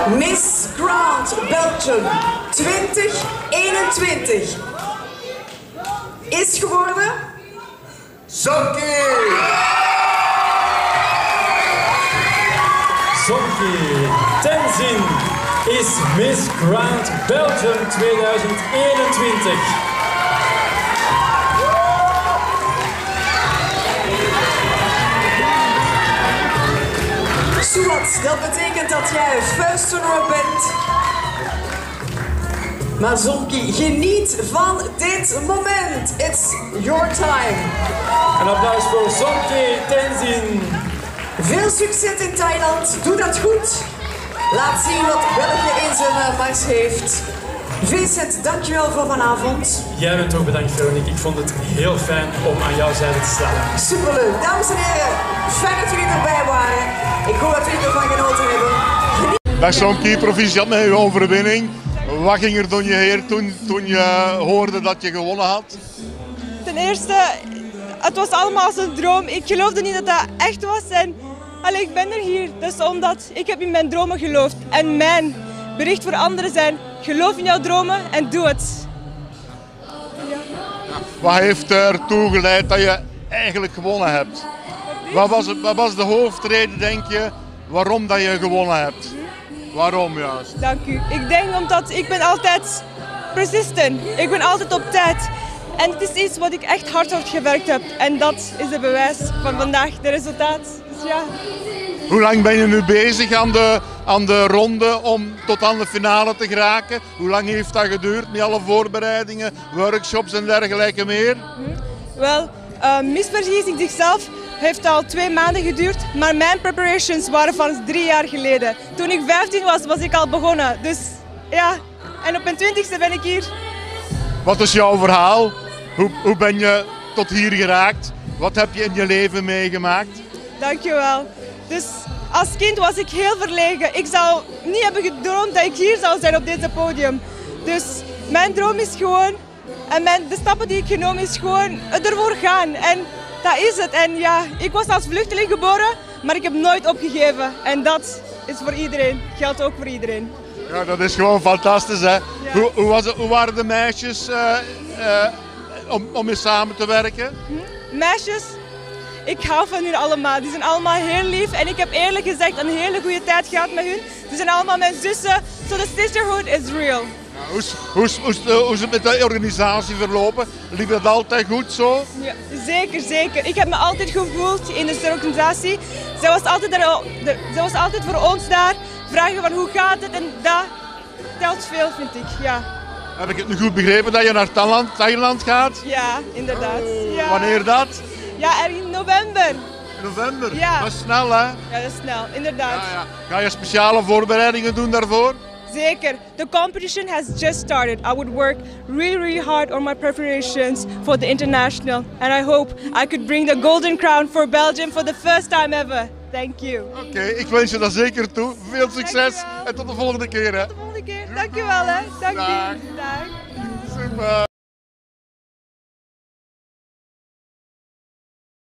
Miss Grand Belgium 2021 is geworden Sonky! Sonky Tenzin is Miss Grand Belgium 2021. Suat, dat betekent dat jij first runner bent. Maar Sonky, geniet van dit moment. It's your time. Een applaus voor Sonky Tenzin. Veel succes in Thailand. Doe dat goed. Laat zien wat België in zijn mars heeft. Vincent, dankjewel voor vanavond. Jij bent ook bedankt, Veronique. Ik vond het heel fijn om aan jouw zijde te staan. Superleuk. Dames en heren, fijn dat jullie erbij waren. Ik hoop dat jullie ervan genoten hebben. Dag Sonky, proficiat met je overwinning. Wat ging er door je heen toen je hoorde dat je gewonnen had? Ten eerste, het was allemaal als een droom. Ik geloofde niet dat dat echt was. En ik ben er hier. Dus omdat ik heb in mijn dromen geloofd. En mijn bericht voor anderen zijn, geloof in jouw dromen en doe het. Ja. Wat heeft ertoe geleid dat je eigenlijk gewonnen hebt? Wat was de hoofdreden, denk je, waarom dat je gewonnen hebt? Waarom juist? Dank u. Ik denk omdat ik ben altijd persistent. Ik ben altijd op tijd. En het is iets wat ik echt hard gewerkt heb. En dat is het bewijs van vandaag, de resultaat. Dus ja. Hoe lang ben je nu bezig aan de ronde om tot aan de finale te geraken? Hoe lang heeft dat geduurd met alle voorbereidingen, workshops en dergelijke meer? Wel, misvergissing zichzelf heeft al 2 maanden geduurd, maar mijn preparations waren van 3 jaar geleden. Toen ik 15 was, was ik al begonnen. Dus ja, en op mijn 20ste ben ik hier. Wat is jouw verhaal? Hoe ben je tot hier geraakt? Wat heb je in je leven meegemaakt? Dankjewel. Dus als kind was ik heel verlegen. Ik zou niet hebben gedroomd dat ik hier zou zijn op dit podium. Dus mijn droom is gewoon, en de stappen die ik genomen is gewoon ervoor gaan. En dat is het. En ja, ik was als vluchteling geboren, maar ik heb nooit opgegeven. En dat is voor iedereen. Geldt ook voor iedereen. Ja, dat is gewoon fantastisch, hè? Ja. Hoe waren de meisjes om mee samen te werken? Meisjes, ik hou van hun allemaal. Die zijn allemaal heel lief. En ik heb eerlijk gezegd een hele goede tijd gehad met hun. Die zijn allemaal mijn zussen. So the sisterhood is real. Hoe is het met de organisatie verlopen? Liep dat altijd goed zo? Ja, zeker, zeker. Ik heb me altijd goed gevoeld in de organisatie. Zij was altijd voor ons daar. Vragen van hoe gaat het en dat telt veel, vind ik. Ja. Heb ik het nu goed begrepen dat je naar Thailand gaat? Ja, inderdaad. Ja. Wanneer dat? Ja, in november. In november? Ja. Dat is snel, hè? Ja, dat is snel, inderdaad. Ja, ja. Ga je speciale voorbereidingen doen daarvoor? Zeker. The competition has just started. I would work really hard on my preparations for the international. And I hope I could bring the golden crown for Belgium for the first time ever. Thank you. Oké, ik wens je dat zeker toe. Veel succes en tot de volgende keer, hè? Tot de volgende keer. Dankjewel, hè. Dank Dag. je. Dag. Super.